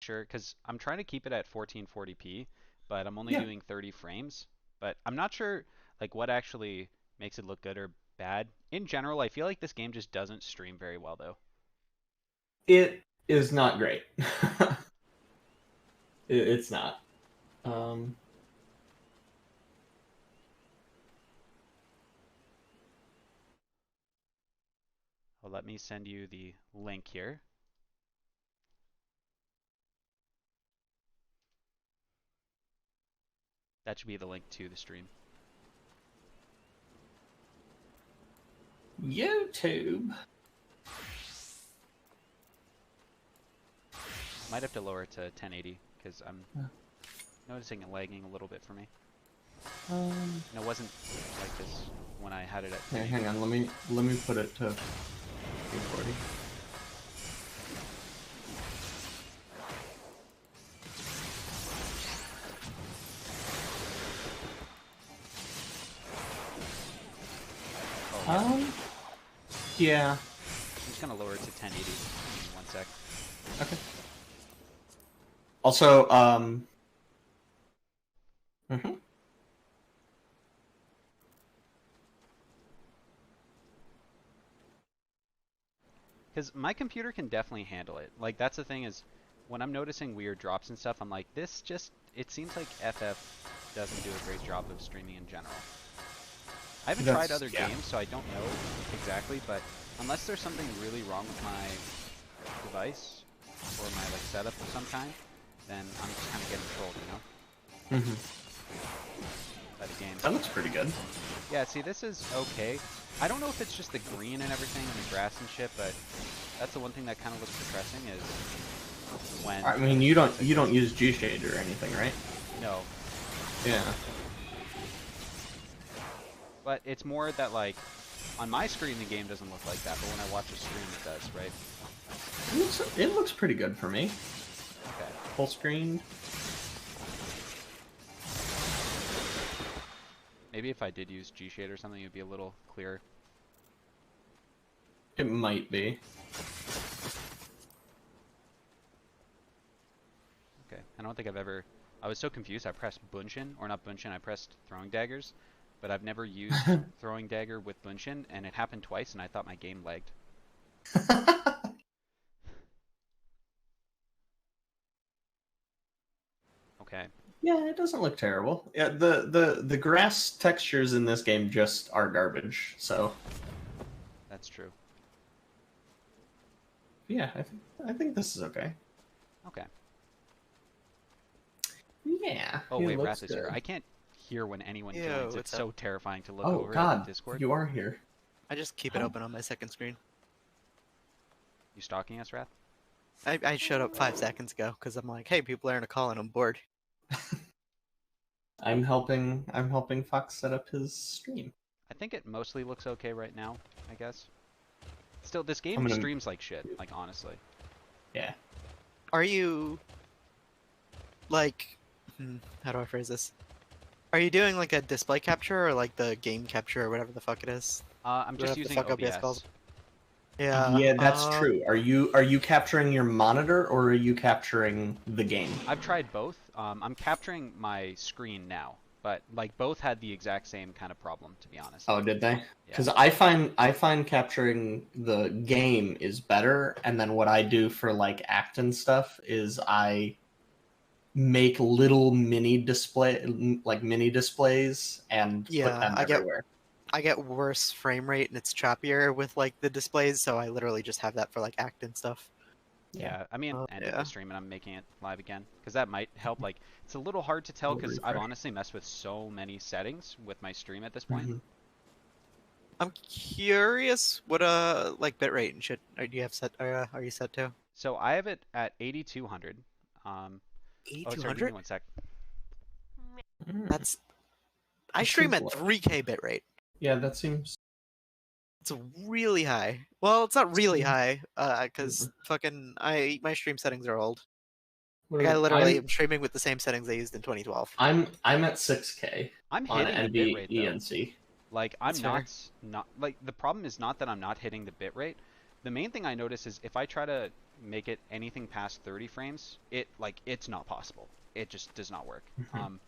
sure because I'm trying to keep it at 1440p, but I'm only Yeah, doing 30 frames. But I'm not sure like what actually makes it look good or bad. In general, I feel like this game just doesn't stream very well though. it is not great. It's not. Um, Well, let me send you the link here. That should be the link to the stream. YouTube. Might have to lower it to 1080 because I'm noticing it lagging a little bit for me. And it wasn't like this when I had it at Here, 1080. hang on. Let me put it to 240. Oh, yeah. Yeah. I'm just gonna lower it to 1080 in 1 sec. Okay. Also, mhm. Because my computer can definitely handle it. Like, that's the thing is, when I'm noticing weird drops and stuff, I'm like, this just, it seems like FF doesn't do a great job of streaming in general. I haven't tried That's other yeah. games, so I don't know exactly, but unless there's something really wrong with my device, or my, like, setup of some kind, then I'm just kind of getting trolled, you know? Hmm. By the game. That looks pretty good. Yeah, see, this is okay. I don't know if it's just the green and everything and the grass and shit, but that's the one thing that kind of looks depressing is when I mean, the you graphics. don't use G shade or anything, right? No, Yeah. but it's more that like on my screen the game doesn't look like that, but when I watch a stream it does, right? It looks pretty good for me. Okay. Full screen. Maybe if I did use G shade or something, it'd be a little clearer. It might be. Okay. I don't think I've ever. I was so confused. I pressed Bunshin, or not Bunshin. I pressed throwing daggers, but I've never used throwing dagger with Bunshin, and it happened twice, and I thought my game lagged. Okay. Yeah, it doesn't look terrible. Yeah, the grass textures in this game just are garbage. So That's true. yeah, I think this is okay. Okay. Yeah, Oh it wait, looks Wrath is here. good. I can't hear when anyone Yo, joins. It's what's up? so terrifying to look Oh over at the God, Discord. you are here. I just keep it open on my second screen. You stalking us, Wrath? I showed up 5 seconds ago because I'm like, hey, people are in a call and I'm bored. I'm helping Fox set up his stream. I think it mostly looks okay right now, I guess. Still, this I'm game gonna streams like shit, like honestly. yeah. Are you like, how do I phrase this? Are you doing like a display capture or like the game capture or whatever the fuck it is? I'm just Whatever the using fuck OBS calls OBS. it. Yeah. Yeah, that's true. Are you capturing your monitor or are you capturing the game? I've tried both. I'm capturing my screen now, but like both had the exact same kind of problem, to be honest. Oh, did they? Yeah. Because I find capturing the game is better, and then what I do for like act and stuff is I make little mini displays and put Yeah, them everywhere. I get worse frame rate and it's choppier with like the displays, so I literally just have that for like act and stuff. Yeah, I mean, ended Yeah. the stream and I'm making it live again because that might help. Like, it's a little hard to tell Little because I've refresh. honestly messed with so many settings with my stream at this point. Mhm. I'm curious what like bitrate and shit do you have set are you set to? So I have it at 8200. Oh, sorry, give me 8200? 1 sec. Mm, That's I that stream seems at low. 3K bitrate. Yeah, that seems. It's really high. Well, it's not really seems- high, because fucking my stream settings are old. what Like I are- literally am streaming with the same settings I used in 2012. I'm at 6K I'm on hitting the bitrate though. NVENC. Like, I'm That's fair. not like the problem is not that I'm not hitting the bitrate. The main thing I notice is if I try to make it anything past 30 frames, it's not possible. It just does not work. Mhm.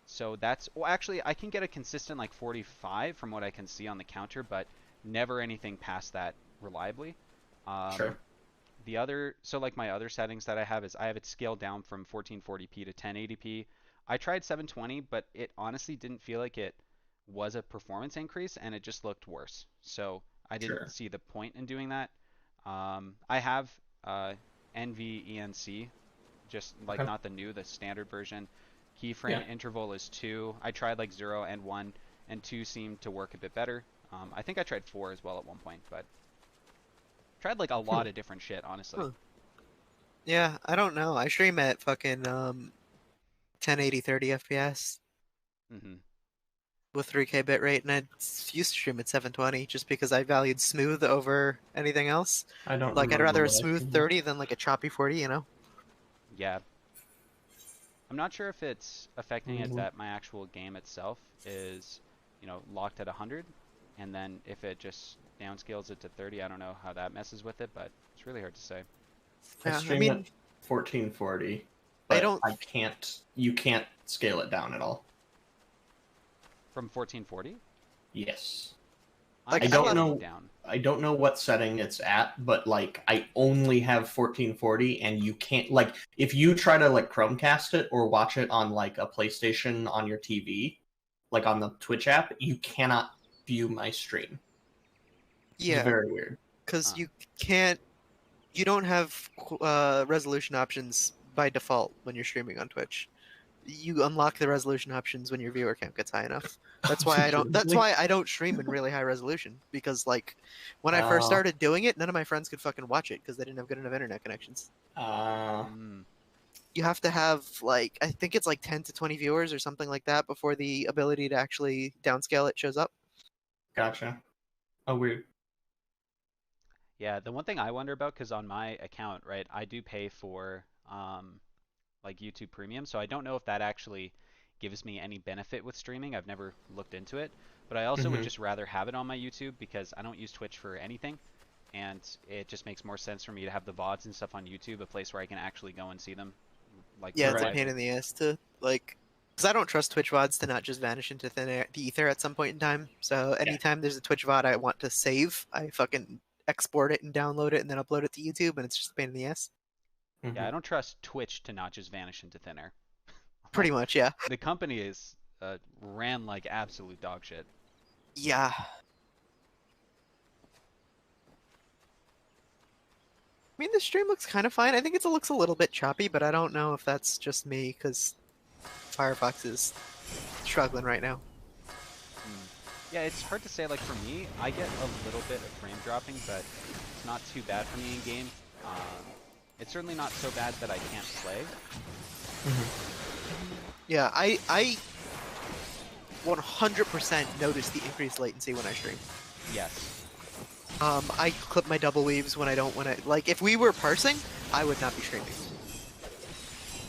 So that's, well, actually, I can get a consistent like 45 from what I can see on the counter, but never anything past that reliably. Um, Sure. so like my other settings that I have is I have it scaled down from 1440p to 1080p. I tried 720, but it honestly didn't feel like it was a performance increase, and it just looked worse. So I didn't Sure. see the point in doing that. I have NVENC, just like Okay. not the standard version. Yeah. Keyframe interval is 2. I tried like 0 and 1, and 2 seemed to work a bit better. I think I tried 4 as well at one point, but tried like a Hmm. lot of different shit, honestly. Huh. Yeah, I don't know. I stream at fucking 1080 30 FPS Hmm. with 3K bitrate, and I used to stream at 720 just because I valued smooth over anything else. I don't Like I'd remember rather a what I smooth streamed at. 30 than like a choppy 40, you know? Yeah. I'm not sure if it's affecting it Mhm. that my actual game itself is, locked at 100, and then if it just downscales it to 30, I don't know how that messes with it, but it's really hard to say. I Yeah, I stream at mean, 1440, I but don't. I can't. You can't scale it down at all. From 1440, Yes. Like I I I don't scaled left. it know. down. I don't know what setting it's at, but like I only have 1440, and you can't like if you try to like Chromecast it or watch it on like a PlayStation on your TV, like on the Twitch app, you cannot view my stream. It's Yeah, very weird. because Huh. you can't. You don't have resolution options by default when you're streaming on Twitch. You unlock the resolution options when your viewer count gets high enough. That's why I don't. That's Legitimately? why I don't stream in really high resolution because, like, when I first Uh, started doing it, none of my friends could fucking watch it because they didn't have good enough internet connections. uh, Mm. You have to have like I think it's like 10 to 20 viewers or something like that before the ability to actually downscale it shows up. gotcha. Oh, weird. Yeah, the one thing I wonder about, because on my account, right, I do pay for like YouTube Premium, so I don't know if that actually gives me any benefit with streaming. I've never looked into it, but I also would Hmm. just rather have it on my YouTube because I don't use Twitch for anything, and it just makes more sense for me to have the VODs and stuff on YouTube, a place where I can actually go and see them like Yeah, more it's a Right. pain reliably. in the ass to like because I don't trust Twitch VODs to not just vanish into the ether at some point in time. So Yeah. anytime there's a Twitch VOD I want to save, I fucking export it and download it and then upload it to YouTube, and it's just a pain in the ass. Yeah, Hmm. I don't trust Twitch to not just vanish into thin air. Pretty Like much, yeah. the company is ran like absolute dog shit. Yeah. I mean, the stream looks kind of fine. I think it looks a little bit choppy, but I don't know if that's just me because Firefox is struggling right now. Hmm. Yeah, it's hard to say. Like for me, I get a little bit of frame dropping, but it's not too bad for me in game. It's certainly not so bad that I can't play. Hmm. Yeah, I 100% notice the increased latency when I stream. Yes. I clip my double weaves when I don't when I like if we were parsing, I would not be streaming.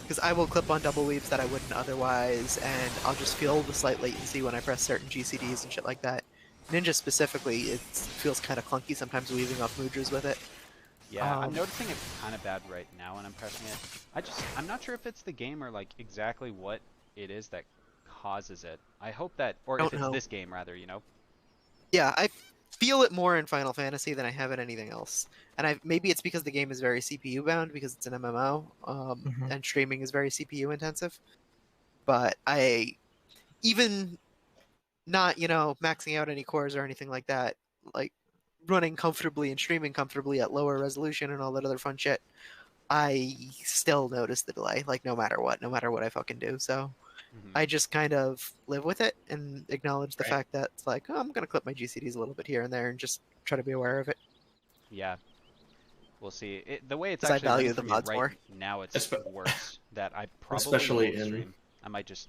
Because I will clip on double weaves that I wouldn't otherwise, and I'll just feel the slight latency when I press certain GCDs and shit like that. Ninja specifically, it feels kind of clunky sometimes weaving off mudras with it. Yeah, I'm Um, noticing it's kind of bad right now when I'm pressing it. I'm not sure if it's the game or like exactly what it is that causes it. I hope that, or if don't it's know. this game rather, you know? Yeah, I feel it more in Final Fantasy than I have in anything else. And maybe it's because the game is very CPU bound because it's an MMO, Hmm. and streaming is very CPU intensive. But I even not maxing out any cores or anything like that, like running comfortably and streaming comfortably at lower resolution and all that other fun shit. I still notice the delay, like no matter what I fucking do. So Hmm. I just kind of live with it and acknowledge the Right. fact that it's like, oh, I'm gonna clip my GCDs a little bit here and there and just try to be aware of it Yeah, we'll see. The way it's because I actually running value for the me mods right more. now, it's Espe- worse. That I probably Especially won't in stream. I might just